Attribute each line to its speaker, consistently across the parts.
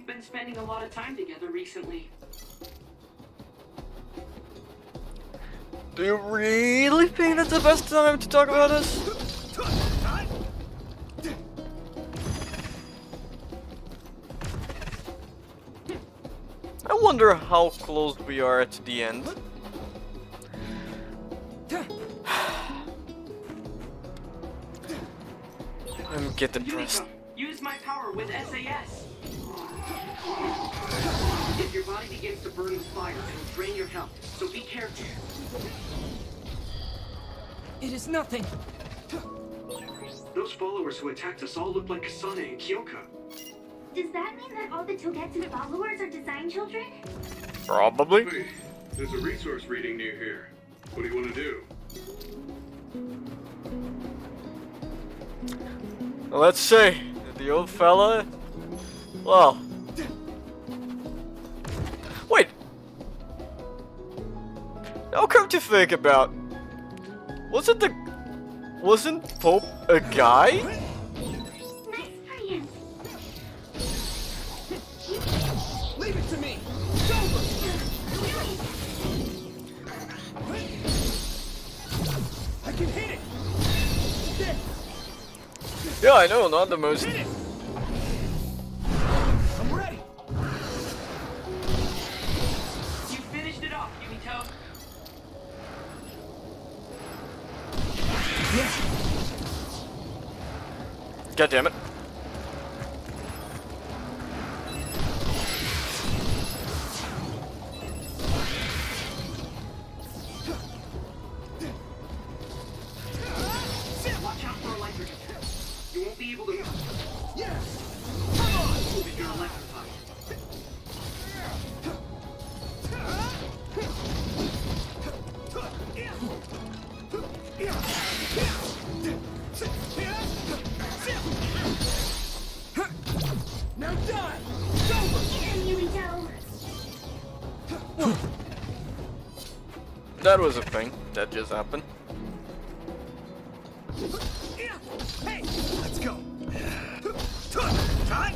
Speaker 1: been spending a lot of time together recently.
Speaker 2: Do you really think that's the best time to talk about this? I wonder how close we are to the end. I'm getting depressed.
Speaker 1: Use my power with SAS. If your body begins to burn with fire, it'll drain your health, so be careful.
Speaker 3: It is nothing.
Speaker 1: Those followers who attacked us all look like Kasane and Kyoka.
Speaker 4: Does that mean that all the Togetsu followers are design children?
Speaker 2: Probably.
Speaker 5: Wait, there's a resource reading near here. What do you want to do?
Speaker 2: Let's say the old fella. Well, wait. Now come to think about, wasn't Pope a guy?
Speaker 4: Nice for you.
Speaker 3: Leave it to me. I can hit it.
Speaker 2: Yeah, I know, not the most.
Speaker 3: I'm ready.
Speaker 1: You finished it off, Yumito.
Speaker 2: God damn it.
Speaker 1: Watch out for electric. You won't be able to move if you're electrified.
Speaker 3: Now die.
Speaker 4: Yumito.
Speaker 2: That was a thing that just happened.
Speaker 3: Hey, let's go. Time.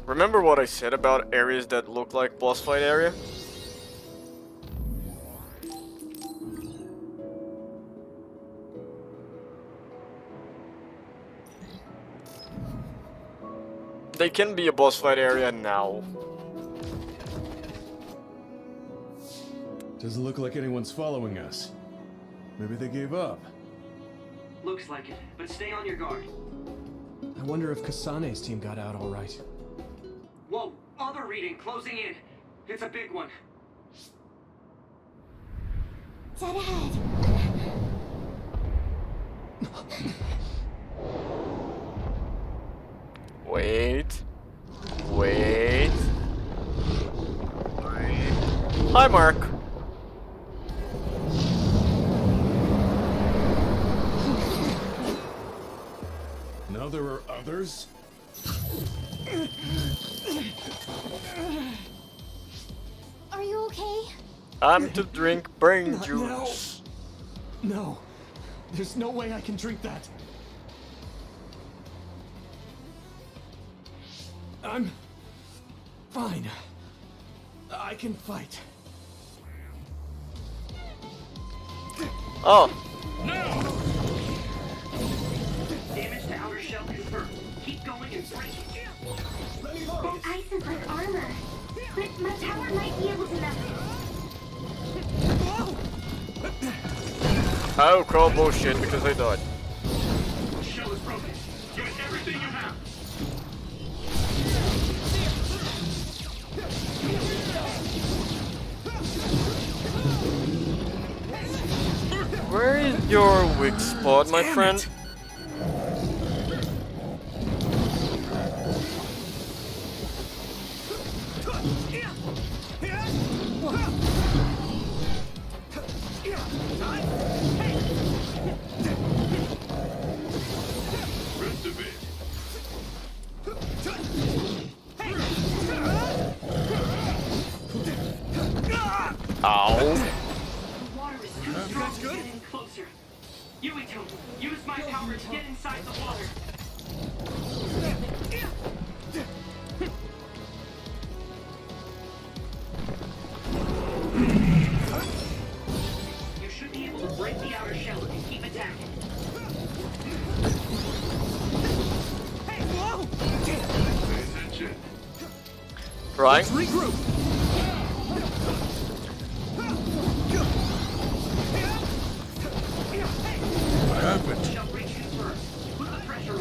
Speaker 2: Remember what I said about areas that look like boss fight area? They can be a boss fight area now.
Speaker 6: Doesn't look like anyone's following us. Maybe they gave up.
Speaker 1: Looks like it, but stay on your guard.
Speaker 3: I wonder if Kasane's team got out all right.
Speaker 1: Whoa, other reading closing in. It's a big one.
Speaker 4: Dead ahead.
Speaker 2: Wait. Wait. Hi, Mark.
Speaker 6: Now there are others?
Speaker 4: Are you okay?
Speaker 2: I'm to drink brain juice.
Speaker 3: No. There's no way I can drink that. I'm fine. I can fight.
Speaker 2: Oh,
Speaker 1: Damage to outer shell confirmed. Keep going and break it.
Speaker 4: That ice is like armor. But my tower might be able to melt it.
Speaker 2: I'll call bullshit because I died.
Speaker 5: The shell is broken. Give it everything you have.
Speaker 2: Where is your weak spot, my friend?
Speaker 5: Rest of it.
Speaker 2: Ow.
Speaker 1: The water is too strong to get in closer. Yuito, use my power to get inside the water. You should be able to break the outer shell and keep attacking.
Speaker 3: Hey, whoa!
Speaker 5: Pay attention.
Speaker 2: Right?
Speaker 3: Regroup!
Speaker 6: What happened?
Speaker 1: Shall reach you first. Put the pressure on.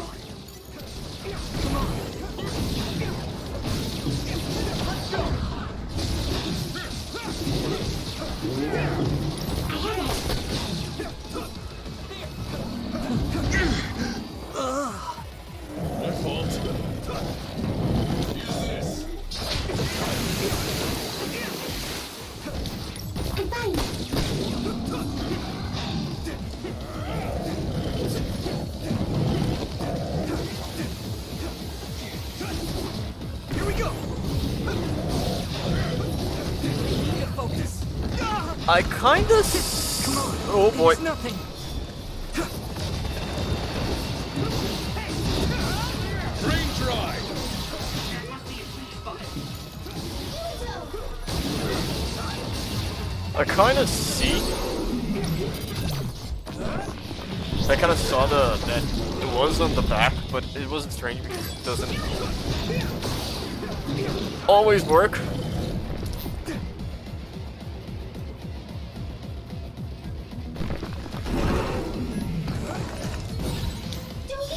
Speaker 6: My fault. Use this.
Speaker 4: I'm fine.
Speaker 3: Here we go! Get focus.
Speaker 2: I kinda oh boy.
Speaker 3: It's nothing.
Speaker 6: Drain dry.
Speaker 1: That must be a sweet spot.
Speaker 2: I kinda see. I kinda saw that it was on the back, but it wasn't strange because it doesn't always work.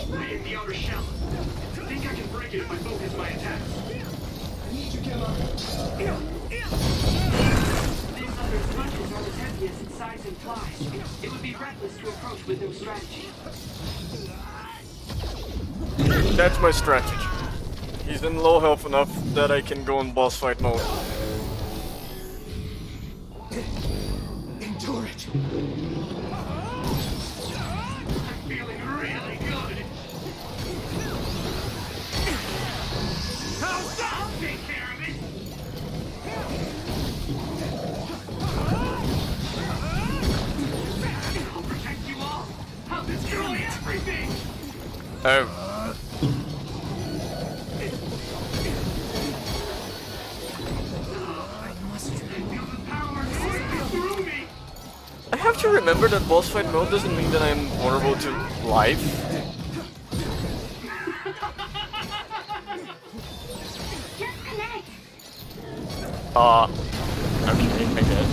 Speaker 1: I hit the outer shell. I think I can break it if I focus my attacks. These other sponges are as heavy as its size implies. It would be reckless to approach with no strategy.
Speaker 2: That's my strategy. He's in low health enough that I can go in boss fight mode.
Speaker 3: Endure it.
Speaker 1: I'm feeling really good. I'll take care of it. I'll protect you all. I'll destroy everything.
Speaker 2: Oh.
Speaker 1: Feel the power coursing through me.
Speaker 2: I have to remember that boss fight mode doesn't mean that I'm vulnerable to life.
Speaker 4: Just connect.
Speaker 2: Okay, I guess.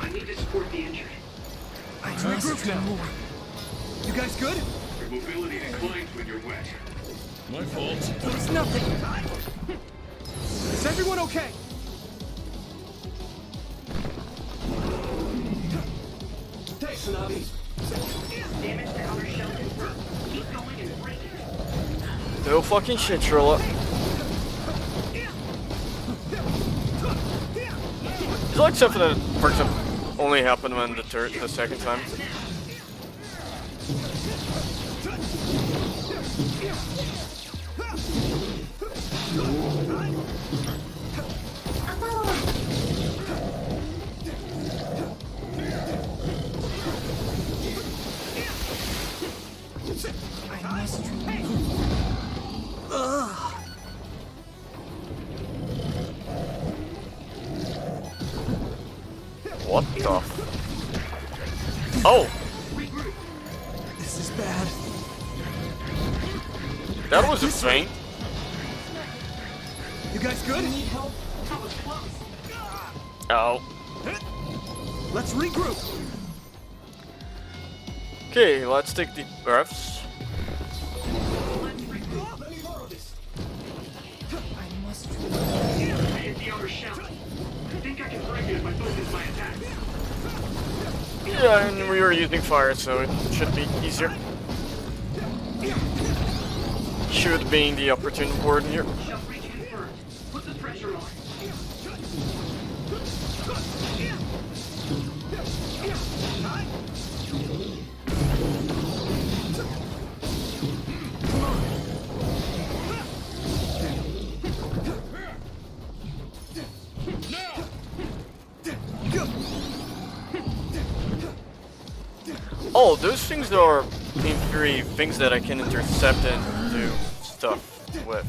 Speaker 1: I need to support the injured.
Speaker 3: Regroup now. You guys good?
Speaker 5: Your mobility declines when you're wet.
Speaker 6: My fault.
Speaker 3: It's nothing. Is everyone okay? Thanks, Tsunabi.
Speaker 1: Damage to outer shell confirmed. Keep going and break it.
Speaker 2: No fucking shit, Sherlock. It's like something that, for example, only happened when the second time. What the? Oh,
Speaker 3: This is bad.
Speaker 2: that was a feint.
Speaker 3: You guys good?
Speaker 1: That was close.
Speaker 2: Oh.
Speaker 3: Let's regroup.
Speaker 2: Okay, let's take deep breaths.
Speaker 1: Let's regroup.
Speaker 3: Let me borrow this.
Speaker 1: I hit the outer shell. I think I can break it if I focus my attacks.
Speaker 2: Yeah, and we were using fire, so it should be easier. Should being the opportune word here.
Speaker 1: Shall reach confirmed. Put the pressure on.
Speaker 2: Oh, those things are, in theory, things that I can intercept and do stuff with.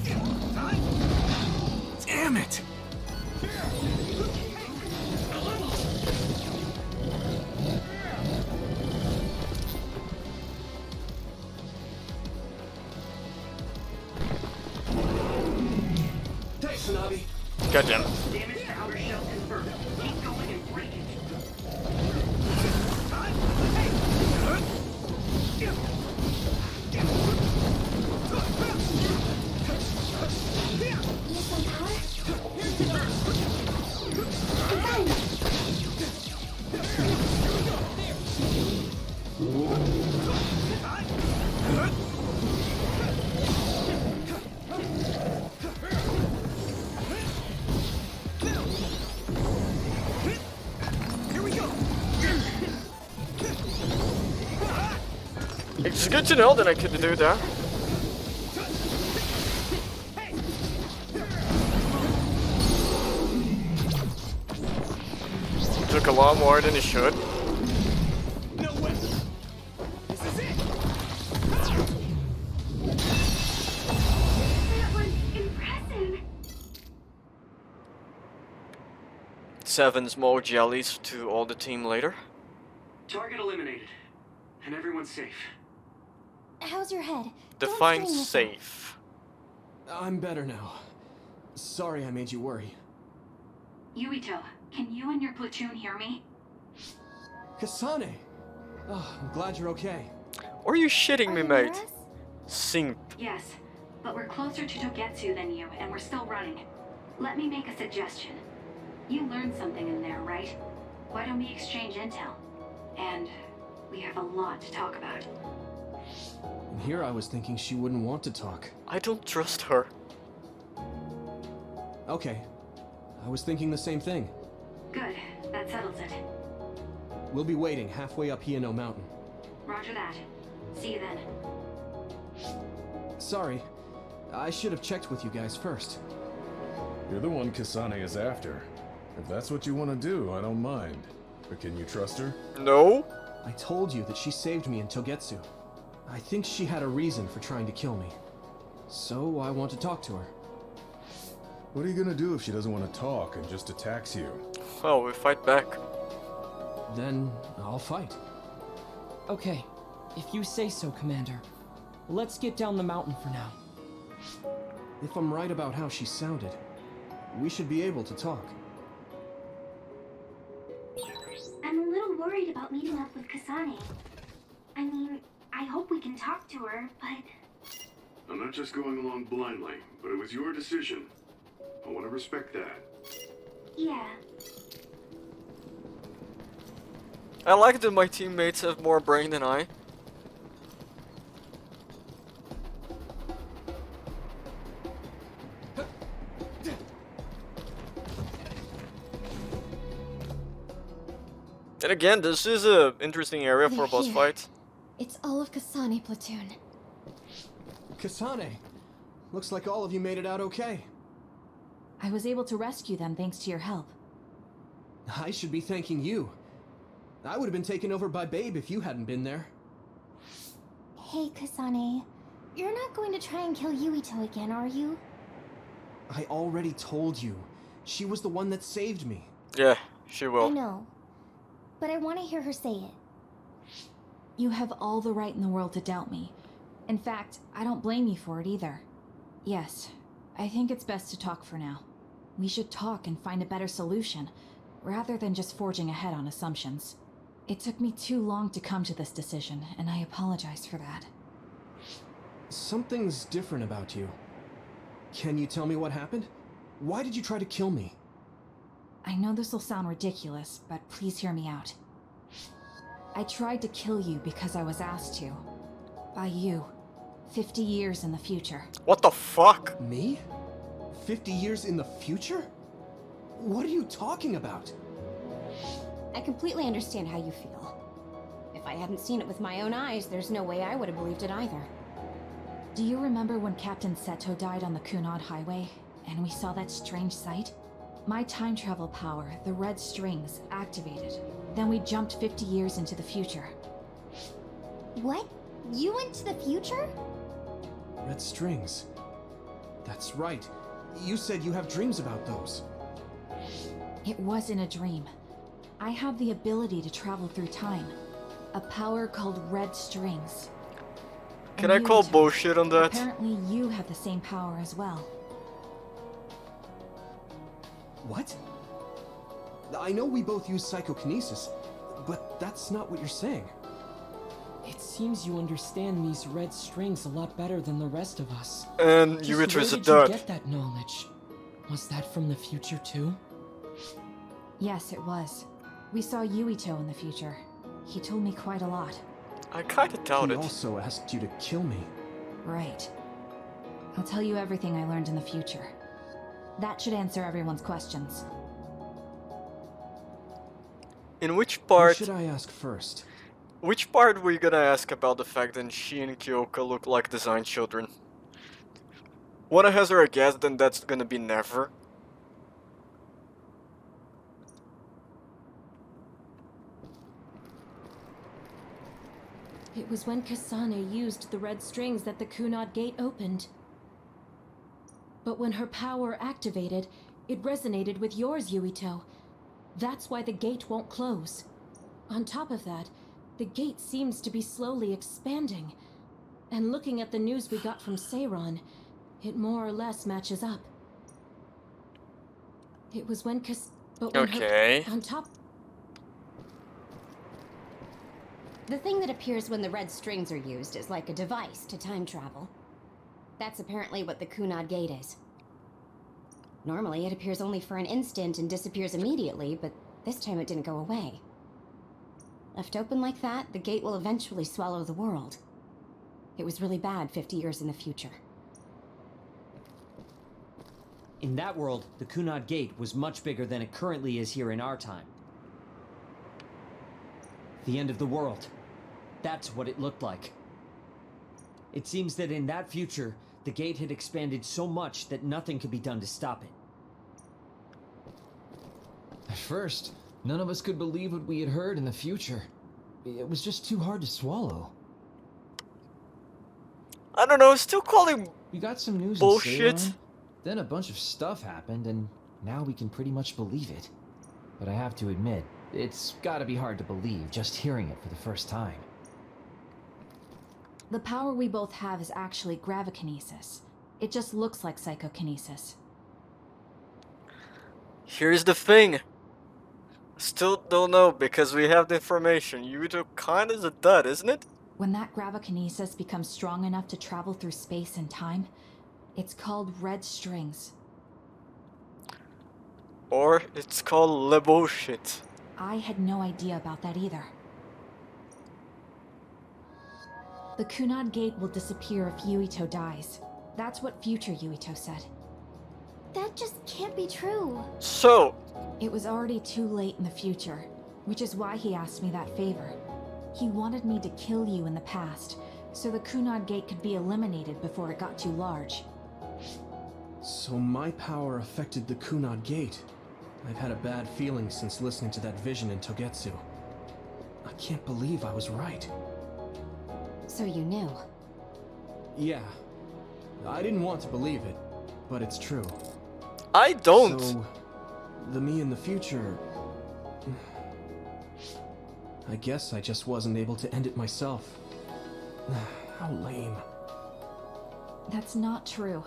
Speaker 3: Damn it! Thanks, Nabi.
Speaker 2: Goddamn.
Speaker 1: Damage to outer shell confirmed. Keep going and break it.
Speaker 2: It's good to know that I could do that. Took a lot more than it should.
Speaker 3: No way! This is it!
Speaker 4: That was impressive.
Speaker 2: 7 small jellies to all the team later.
Speaker 1: Target eliminated. And everyone's safe.
Speaker 4: How's your head? Don't
Speaker 2: Define
Speaker 4: strain yourself.
Speaker 2: safe.
Speaker 3: I'm better now. Sorry I made you worry.
Speaker 7: Yuito, can you and your platoon hear me?
Speaker 3: Kasane! Oh, I'm glad you're okay.
Speaker 2: Are you shitting
Speaker 4: Are
Speaker 2: me,
Speaker 4: you near
Speaker 2: mate?
Speaker 4: us?
Speaker 2: Simp.
Speaker 7: Yes, but we're closer to Togetsu than you, and we're still running. Let me make a suggestion. You learned something in there, right? Why don't we exchange intel? And we have a lot to talk about.
Speaker 3: And here I was thinking she wouldn't want to talk.
Speaker 2: I don't trust her.
Speaker 3: Okay. I was thinking the same thing.
Speaker 7: Good, that settles it.
Speaker 3: We'll be waiting halfway up Hiano Mountain.
Speaker 7: Roger that. See you then.
Speaker 3: Sorry. I should have checked with you guys first.
Speaker 6: You're the one Kasane is after. If that's what you want to do, I don't mind. But can you trust her?
Speaker 2: No?
Speaker 3: I told you that she saved me in Togetsu. I think she had a reason for trying to kill me. So I want to talk to her.
Speaker 6: What are you gonna do if she doesn't want to talk and just attacks you?
Speaker 2: Oh, we fight back.
Speaker 3: Then I'll fight.
Speaker 8: Okay, if you say so, Commander. Let's get down the mountain for now.
Speaker 3: If I'm right about how she sounded, we should be able to talk.
Speaker 4: I'm a little worried about meeting up with Kasane. I mean, I hope we can talk to her, but...
Speaker 5: I'm not just going along blindly, but it was your decision. I want to respect that.
Speaker 4: Yeah.
Speaker 2: I like that my teammates have more brain than I. And again, this is a interesting area for a boss
Speaker 4: They're here.
Speaker 2: fight.
Speaker 4: It's all of Kasane platoon.
Speaker 3: Kasane! Looks like all of you made it out okay.
Speaker 7: I was able to rescue them thanks to your help.
Speaker 3: I should be thanking you. I would have been taken over by Babe if you hadn't been there.
Speaker 4: Hey, Kasane. You're not going to try and kill Yuito again, are you?
Speaker 3: I already told you. She was the one that saved me.
Speaker 2: Yeah, she
Speaker 4: I
Speaker 2: will.
Speaker 4: know. But I want to hear her say it.
Speaker 7: You have all the right in the world to doubt me. In fact, I don't blame you for it either. Yes, I think it's best to talk for now. We should talk and find a better solution, rather than just forging ahead on assumptions. It took me too long to come to this decision, and I apologize for that.
Speaker 3: Something's different about you. Can you tell me what happened? Why did you try to kill me?
Speaker 7: I know this will sound ridiculous, but please hear me out. I tried to kill you because I was asked to. By you. 50 years in the future.
Speaker 2: What the fuck?
Speaker 3: Me? 50 years in the future? What are you talking about?
Speaker 9: I completely understand how you feel. If I hadn't seen it with my own eyes, there's no way I would have believed it either.
Speaker 7: Do you remember when Captain Seto died on the Kunad Highway, and we saw that strange sight? My time travel power, the red strings, activated. Then we jumped 50 years into the future.
Speaker 9: What? You went to the future?
Speaker 3: Red strings. That's right. You said you have dreams about those.
Speaker 7: It wasn't a dream. I have the ability to travel through time. A power called red strings.
Speaker 2: Can
Speaker 7: And
Speaker 2: I call
Speaker 7: Yuito,
Speaker 2: bullshit on that?
Speaker 7: apparently you have the same power as well.
Speaker 3: What? I know we both use psychokinesis, but that's not what you're saying.
Speaker 8: It seems you understand these red strings a lot better than the rest of us.
Speaker 2: And
Speaker 8: Just
Speaker 2: Yuito
Speaker 8: where
Speaker 2: is a
Speaker 8: did you
Speaker 2: dud.
Speaker 8: get that knowledge? Was that from the future too?
Speaker 7: Yes, it was. We saw Yuito in the future. He told me quite a lot.
Speaker 2: I kinda doubt
Speaker 3: He
Speaker 2: it.
Speaker 3: also asked you to kill me.
Speaker 7: Right. I'll tell you everything I learned in the future. That should answer everyone's questions.
Speaker 2: In which
Speaker 3: What
Speaker 2: part?
Speaker 3: should I ask first?
Speaker 2: Which part were you gonna ask about the fact that she and Kyoka look like design children? Wanna hazard a guess? Then that's gonna be never.
Speaker 10: It was when Kasane used the red strings that the Kunad Gate opened. But when her power activated, it resonated with yours, Yuito. That's why the gate won't close. On top of that, the gate seems to be slowly expanding. And looking at the news we got from Seiron, it more or less matches up. It was when
Speaker 2: Okay.
Speaker 10: on top...
Speaker 9: The thing that appears when the red strings are used is like a device to time travel. That's apparently what the Kunad Gate is. Normally, it appears only for an instant and disappears immediately, but this time it didn't go away. Left open like that, the gate will eventually swallow the world. It was really bad 50 years in the future.
Speaker 11: In that world, the Kunad Gate was much bigger than it currently is here in our time. The end of the world. That's what it looked like. It seems that in that future, the gate had expanded so much that nothing could be done to stop it.
Speaker 3: At first, none of us could believe what we had heard in the future. It was just too hard to swallow.
Speaker 2: I don't know. Still calling
Speaker 3: We got some news
Speaker 2: bullshit.
Speaker 3: in Seiron, then a bunch of stuff happened, and now we can pretty much believe it. But I have to admit, it's gotta be hard to believe just hearing it for the first time.
Speaker 7: The power we both have is actually gravikinesis. It just looks like psychokinesis.
Speaker 2: Here's the thing. Still don't know because we have the information. Yuito kinda is a dud, isn't it?
Speaker 7: When that gravikinesis becomes strong enough to travel through space and time, it's called red strings.
Speaker 2: Or it's called le bullshit.
Speaker 7: I had no idea about that either. The Kunad Gate will disappear if Yuito dies. That's what future Yuito said.
Speaker 9: That just can't be true.
Speaker 2: So,
Speaker 7: It was already too late in the future, which is why he asked me that favor. He wanted me to kill you in the past, so the Kunad Gate could be eliminated before it got too large.
Speaker 3: So my power affected the Kunad Gate. I've had a bad feeling since listening to that vision in Togetsu. I can't believe I was right.
Speaker 9: So you knew.
Speaker 3: Yeah. I didn't want to believe it, but it's true.
Speaker 2: I don't.
Speaker 3: So, the me in the future... I guess I just wasn't able to end it myself. How lame.
Speaker 7: That's not true.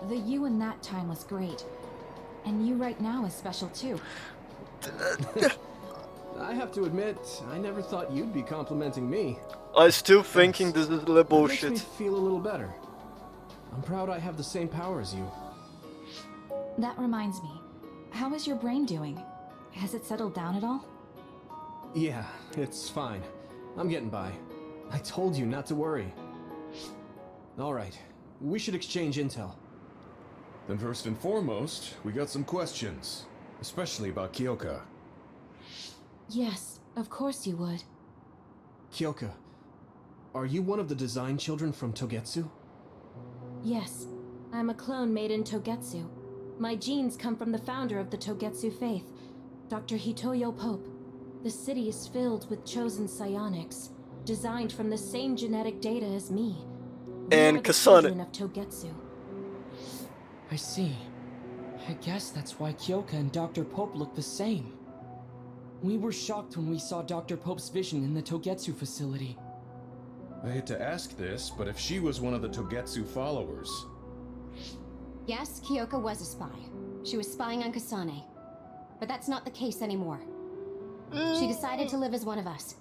Speaker 7: The you in that time was great. And you right now is special too.
Speaker 3: I have to admit, I never thought you'd be complimenting me.
Speaker 2: I'm still thinking this is le
Speaker 3: That
Speaker 2: bullshit.
Speaker 3: makes me feel a little better. I'm proud I have the same power as you.
Speaker 7: That reminds me. How is your brain doing? Has it settled down at all?
Speaker 3: Yeah, it's fine. I'm getting by. I told you not to worry. Alright, we should exchange intel.
Speaker 6: Then first and foremost, we got some questions. Especially about Kyoka.
Speaker 10: Yes, of course you would.
Speaker 3: Kyoka, are you one of the design children from Togetsu?
Speaker 10: Yes, I'm a clone made in Togetsu. My genes come from the founder of the Togetsu faith, Dr. Hitoyo Pope. The city is filled with chosen psionics. designed from the same genetic data as me.
Speaker 2: And
Speaker 10: We are the
Speaker 2: Kasane.
Speaker 10: children of Togetsu.
Speaker 8: I see. I guess that's why Kyoka and Dr. Pope look the same. We were shocked when we saw Dr. Pope's vision in the Togetsu facility.
Speaker 6: I hate to ask this, but if she was one of the Togetsu followers,
Speaker 9: Yes, Kyoka was a spy. She was spying on Kasane. But that's not the case anymore. She decided to live as one of us.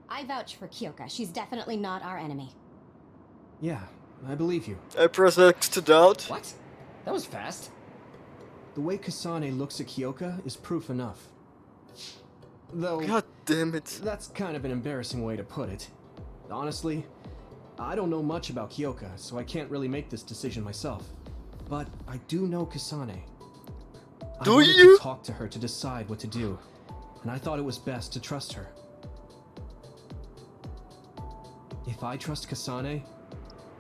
Speaker 9: I vouch for Kyoka. She's definitely not our enemy.
Speaker 3: Yeah, I believe you.
Speaker 2: I press X to doubt.
Speaker 11: What? That was fast.
Speaker 3: The way Kasane looks at Kyoka is proof enough. Though,
Speaker 2: God damn it.
Speaker 3: that's kind of an embarrassing way to put it. Honestly, I don't know much about Kyoka, so I can't really make this decision myself. But I do know Kasane. I wanted to talk to her to decide what to do, and I thought it was best to trust her. If I trust Kasane,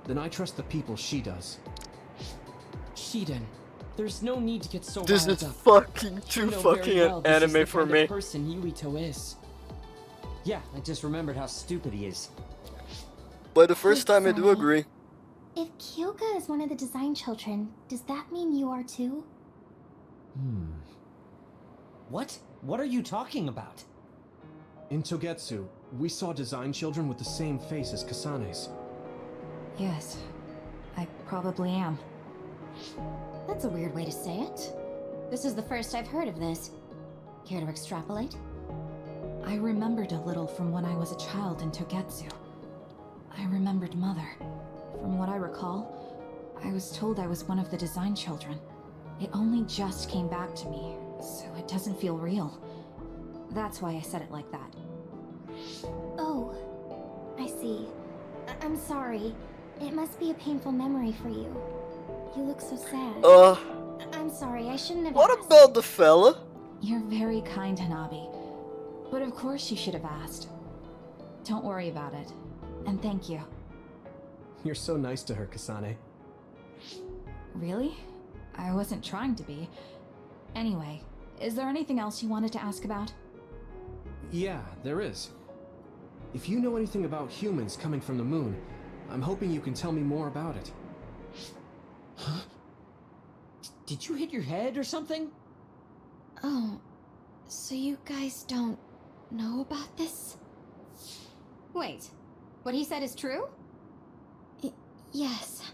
Speaker 3: then I trust the people she does.
Speaker 8: Shiden, there's no need to get so
Speaker 2: This
Speaker 8: riled
Speaker 2: is
Speaker 8: up.
Speaker 2: fucking
Speaker 8: You
Speaker 2: too
Speaker 8: know very
Speaker 2: fucking
Speaker 8: well this is
Speaker 2: anime
Speaker 8: the
Speaker 2: for
Speaker 8: kind
Speaker 2: me.
Speaker 8: of person Yuito is.
Speaker 11: Yeah, I just remembered how stupid he is.
Speaker 2: But the first time I do
Speaker 4: Kasane.
Speaker 2: agree.
Speaker 4: If Kyoka is one of the design children, does that mean you are too?
Speaker 11: What? What are you talking about?
Speaker 3: In Togetsu, we saw design children with the same face as Kasane's.
Speaker 7: Yes, I probably am.
Speaker 9: That's a weird way to say it. This is the first I've heard of this. Care to extrapolate?
Speaker 7: I remembered a little from when I was a child in Togetsu. I remembered Mother. From what I recall, I was told I was one of the design children. It only just came back to me, so it doesn't feel real. That's why I said it like that.
Speaker 4: Oh, I see. I'm sorry. It must be a painful memory for you. You look so sad. I'm sorry, I shouldn't have
Speaker 2: What
Speaker 4: asked.
Speaker 2: about the fella?
Speaker 7: You're very kind, Hanabi. But of course you should have asked. Don't worry about it. And thank you.
Speaker 3: You're so nice to her, Kasane.
Speaker 7: Really? I wasn't trying to be. Anyway, is there anything else you wanted to ask about?
Speaker 3: Yeah, there is. If you know anything about humans coming from the moon, I'm hoping you can tell me more about it.
Speaker 11: Huh? Did you hit your head or something?
Speaker 4: Oh, so you guys don't know about this?
Speaker 9: Wait, what he said is true?
Speaker 4: Yes.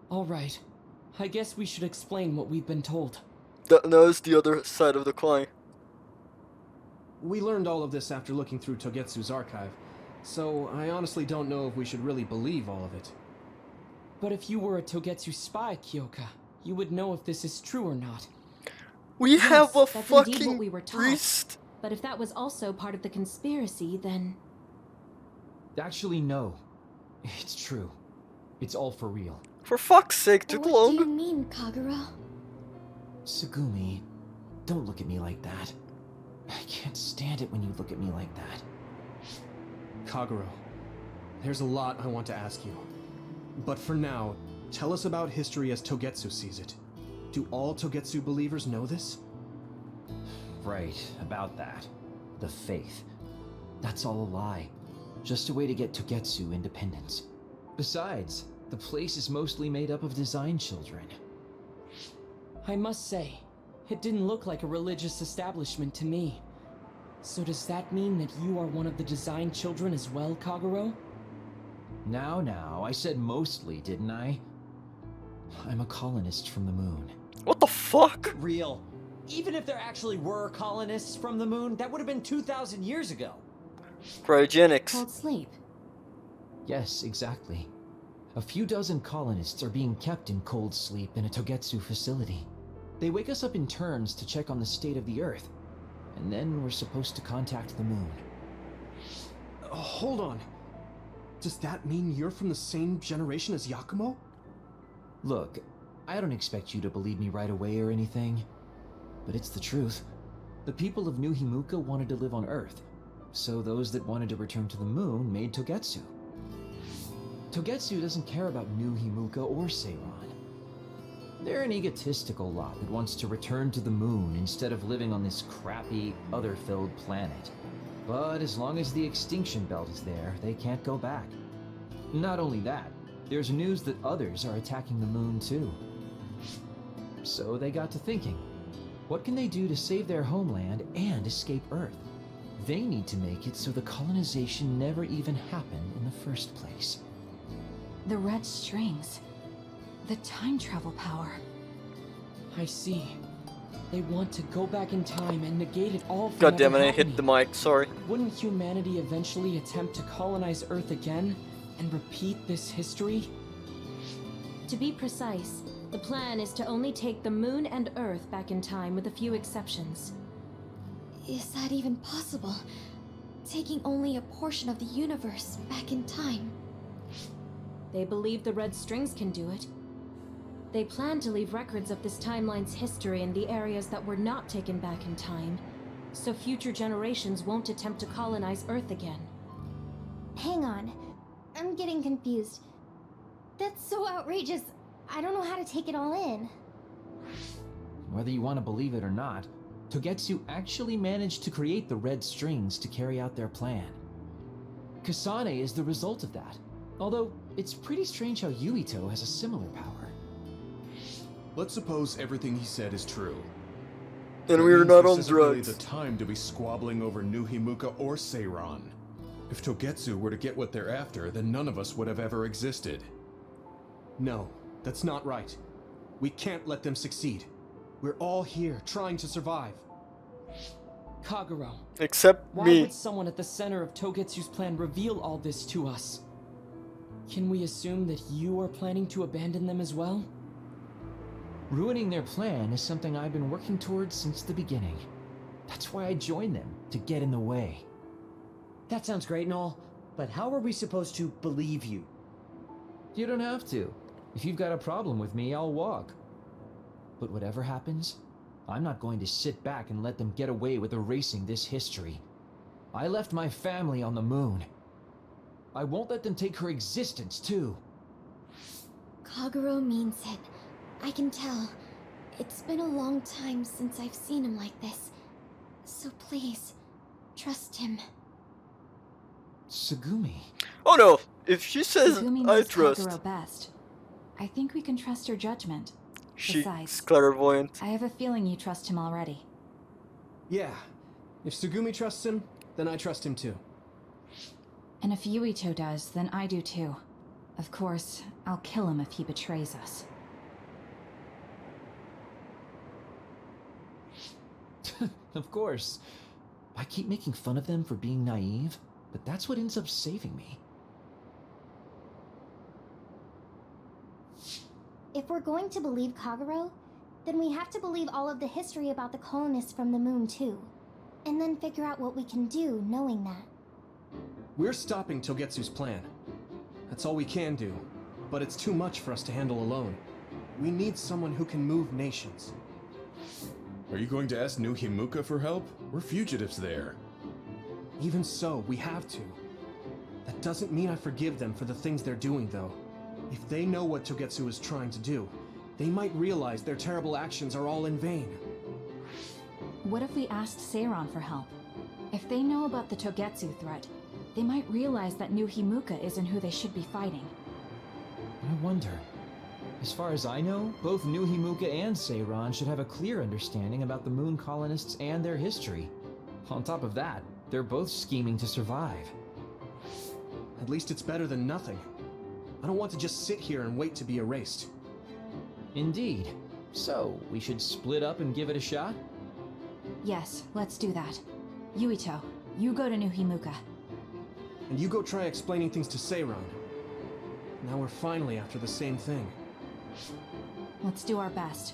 Speaker 8: Alright, I guess we should explain what we've been told.
Speaker 2: That knows the other side of the coin.
Speaker 3: We learned all of this after looking through Togetsu's archive, so I honestly don't know if we should really believe all of it.
Speaker 8: But if you were a Togetsu spy, Kyoka, you would know if this is true or not.
Speaker 2: We have a
Speaker 10: that's indeed
Speaker 2: fucking
Speaker 10: what we were taught.
Speaker 2: priest.
Speaker 10: But if that was also part of the conspiracy, then...
Speaker 11: Actually, no. It's true. It's all for real.
Speaker 2: For fuck's sake, took
Speaker 4: What do you
Speaker 2: long.
Speaker 4: mean, Kagura?
Speaker 11: Sugumi, don't look at me like that. I can't stand it when you look at me like that.
Speaker 3: Kaguro, there's a lot I want to ask you. But for now, tell us about history as Togetsu sees it. Do all Togetsu believers know this?
Speaker 11: Right, about that. The faith. That's all a lie. Just a way to get Togetsu independence. Besides, the place is mostly made up of design children.
Speaker 8: I must say, it didn't look like a religious establishment to me. So does that mean that you are one of the design children as well, Kaguro?
Speaker 11: Now, I said mostly, didn't I? I'm a colonist from the moon.
Speaker 2: What the fuck?
Speaker 11: Real. Even if there actually were colonists from the moon, that would have been 2,000 years ago.
Speaker 2: Cryogenics.
Speaker 9: Cold sleep.
Speaker 11: Yes, exactly. A few dozen colonists are being kept in cold sleep in a Togetsu facility. They wake us up in turns to check on the state of the Earth, and then we're supposed to contact the moon.
Speaker 3: Hold on. Does that mean you're from the same generation as Yakumo?
Speaker 11: Look, I don't expect you to believe me right away or anything, but it's the truth. The people of New Himuka wanted to live on Earth, so those that wanted to return to the moon made Togetsu. Togetsu doesn't care about New Himuka or Seiran. They're an egotistical lot that wants to return to the moon instead of living on this crappy, other-filled planet. But as long as the extinction belt is there, they can't go back. Not only that, there's news that others are attacking the moon too. So they got to thinking, what can they do to save their homeland and escape Earth? They need to make it so the colonization never even happened in the first place.
Speaker 7: The red strings. The time travel power.
Speaker 8: I see. They want to go back in time and negate it all from
Speaker 2: God damn it,
Speaker 8: ever
Speaker 2: I hit the
Speaker 8: happening.
Speaker 2: mic, sorry.
Speaker 8: Wouldn't humanity eventually attempt to colonize Earth again and repeat this history?
Speaker 10: To be precise, the plan is to only take the moon and Earth back in time with a few exceptions.
Speaker 4: Is that even possible? Taking only a portion of the universe back in time.
Speaker 10: They believe the red strings can do it. They plan to leave records of this timeline's history in the areas that were not taken back in time, so future generations won't attempt to colonize Earth again.
Speaker 4: Hang on. I'm getting confused. That's so outrageous. I don't know how to take it all in.
Speaker 11: Whether you want to believe it or not, Togetsu actually managed to create the red strings to carry out their plan. Kasane is the result of that, although it's pretty strange how Yuito has a similar power.
Speaker 6: Let's suppose everything he said is true.
Speaker 2: And
Speaker 6: That
Speaker 2: we're
Speaker 6: means
Speaker 2: not
Speaker 6: this
Speaker 2: on
Speaker 6: isn't really
Speaker 2: drugs.
Speaker 6: the time to be squabbling over New Himuka or Seiran. If Togetsu were to get what they're after, then none of us would have ever existed.
Speaker 3: No, that's not right. We can't let them succeed. We're all here trying to survive.
Speaker 8: Kagero,
Speaker 2: Except
Speaker 8: why
Speaker 2: me.
Speaker 8: would someone at the center of Togetsu's plan reveal all this to us? Can we assume that you are planning to abandon them as well?
Speaker 11: Ruining their plan is something I've been working towards since the beginning. That's why I joined them, to get in the way.
Speaker 12: That sounds great and all, but how are we supposed to believe you?
Speaker 11: You don't have to. If you've got a problem with me, I'll walk. But whatever happens, I'm not going to sit back and let them get away with erasing this history. I left my family on the moon. I won't let them take her existence, too.
Speaker 4: Kagero means it. I can tell. It's been a long time since I've seen him like this. So please, trust him.
Speaker 11: Tsugumi.
Speaker 2: Oh no, if she says
Speaker 7: Tsugumi
Speaker 2: I
Speaker 7: knows
Speaker 2: trust,
Speaker 7: Kagero best. I think we can trust her judgment.
Speaker 2: she's
Speaker 7: Besides,
Speaker 2: clairvoyant.
Speaker 7: I have a feeling you trust him already.
Speaker 3: Yeah, if Tsugumi trusts him, then I trust him too.
Speaker 7: And if Yuito does, then I do too. Of course, I'll kill him if he betrays us.
Speaker 11: Of course. I keep making fun of them for being naive, but that's what ends up saving me.
Speaker 4: If we're going to believe Kagero, then we have to believe all of the history about the colonists from the moon too. And then figure out what we can do knowing that.
Speaker 3: We're stopping Togetsu's plan. That's all we can do, but it's too much for us to handle alone. We need someone who can move nations.
Speaker 6: Are you going to ask New Himuka for help? We're fugitives there.
Speaker 3: Even so, we have to. That doesn't mean I forgive them for the things they're doing, though. If they know what Togetsu is trying to do, they might realize their terrible actions are all in vain.
Speaker 7: What if we asked Seiran for help? If they know about the Togetsu threat, they might realize that New Himuka isn't who they should be fighting.
Speaker 11: I wonder. As far as I know, both New Himuka and Seiran should have a clear understanding about the moon colonists and their history. On top of that, they're both scheming to survive.
Speaker 3: At least it's better than nothing. I don't want to just sit here and wait to be erased.
Speaker 11: Indeed. So, we should split up and give it a shot?
Speaker 7: Yes, let's do that. Yuito, you go to New Himuka.
Speaker 3: And you go try explaining things to Seiran. Now we're finally after the same thing.
Speaker 7: Let's do our best.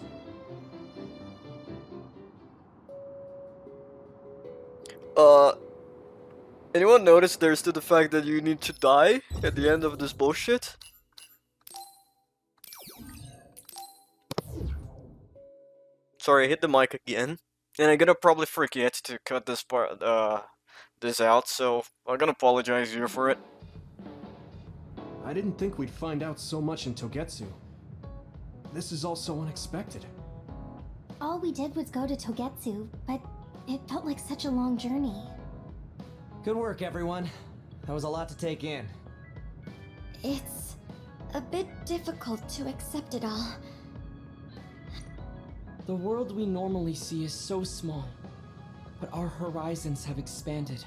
Speaker 2: Anyone notice there's still the fact that you need to die at the end of this bullshit? Sorry, I hit the mic again. And I'm gonna probably forget to cut this part, this out, so I'm gonna apologize here for it.
Speaker 3: I didn't think we'd find out so much in Togetsu. This is all so unexpected.
Speaker 4: All we did was go to Togetsu, but it felt like such a long journey.
Speaker 12: Good work, everyone. That was a lot to take in.
Speaker 4: It's a bit difficult to accept it all.
Speaker 8: The world we normally see is so small, but our horizons have expanded.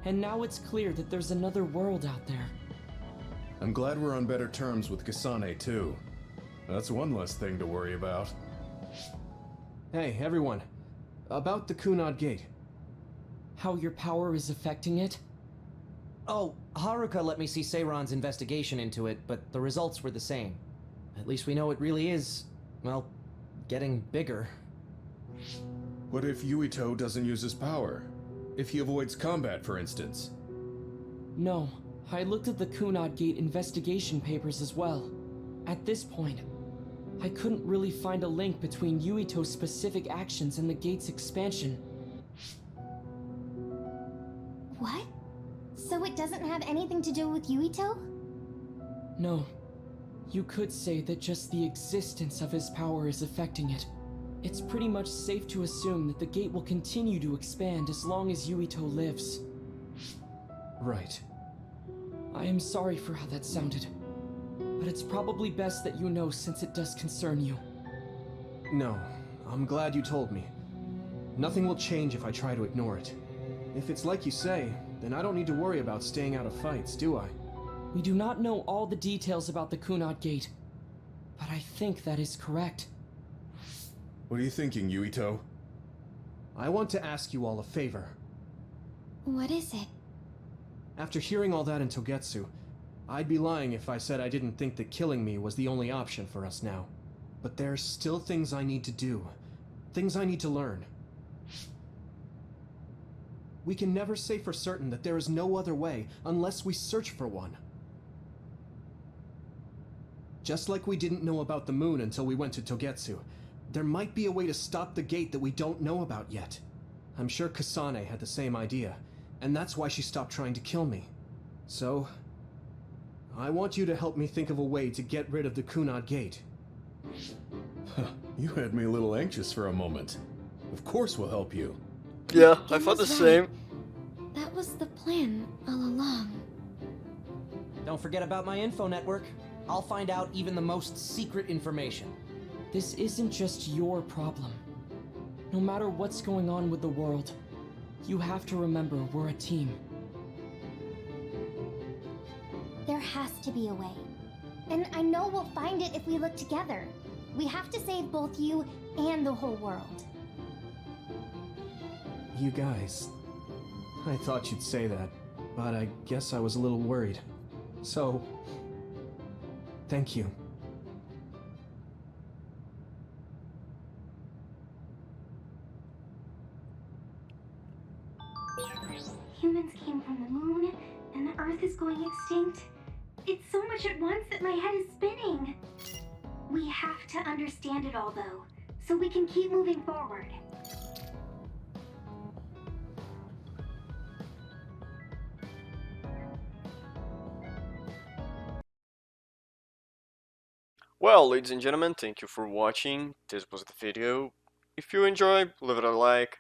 Speaker 8: And now it's clear that there's another world out there.
Speaker 6: I'm glad we're on better terms with Kasane, too. That's one less thing to worry about.
Speaker 3: Hey, everyone. About the Kunad Gate.
Speaker 8: How your power is affecting it?
Speaker 12: Oh, Haruka let me see Seiron's investigation into it, but the results were the same. At least we know it really is, well, getting bigger.
Speaker 6: What if Yuito doesn't use his power? If he avoids combat, for instance?
Speaker 8: No, I looked at the Kunad Gate investigation papers as well. At this point, I couldn't really find a link between Yuito's specific actions and the gate's expansion.
Speaker 4: What? So it doesn't have anything to do with Yuito?
Speaker 8: No. You could say that just the existence of his power is affecting it. It's pretty much safe to assume that the gate will continue to expand as long as Yuito lives.
Speaker 3: Right.
Speaker 8: I am sorry for how that sounded, but it's probably best that you know since it does concern you.
Speaker 3: No, I'm glad you told me. Nothing will change if I try to ignore it. If it's like you say, then I don't need to worry about staying out of fights, do I?
Speaker 8: We do not know all the details about the Kunad Gate, but I think that is correct.
Speaker 6: What are you thinking, Yuito?
Speaker 3: I want to ask you all a favor.
Speaker 4: What is it?
Speaker 3: After hearing all that in Togetsu, I'd be lying if I said I didn't think that killing me was the only option for us now. But there's still things I need to do. Things I need to learn. We can never say for certain that there is no other way unless we search for one. Just like we didn't know about the moon until we went to Togetsu, there might be a way to stop the gate that we don't know about yet. I'm sure Kasane had the same idea, and that's why she stopped trying to kill me. So, I want you to help me think of a way to get rid of the Kunad Gate.
Speaker 6: You had me a little anxious for a moment. Of course we'll help you.
Speaker 2: Yeah, I thought the same.
Speaker 4: That was the plan all along.
Speaker 12: Don't forget about my info network. I'll find out even the most secret information.
Speaker 8: This isn't just your problem. No matter what's going on with the world, you have to remember we're a team.
Speaker 4: There has to be a way. And I know we'll find it if we look together. We have to save both you and the whole world.
Speaker 3: You guys... I thought you'd say that, but I guess I was a little worried. So... thank you.
Speaker 4: Humans came from the moon, and the Earth is going extinct. It's so much at once that my head is spinning. We have to understand it all, though, so we can keep moving forward.
Speaker 2: Well, ladies and gentlemen, thank you for watching. This was the video. If you enjoyed, leave it a like.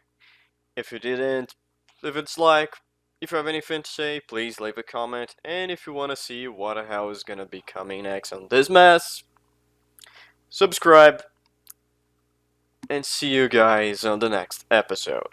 Speaker 2: If you didn't, leave a dislike. If you have anything to say, please leave a comment. And if you want to see what the hell is gonna be coming next on this mess, subscribe. And see you guys on the next episode.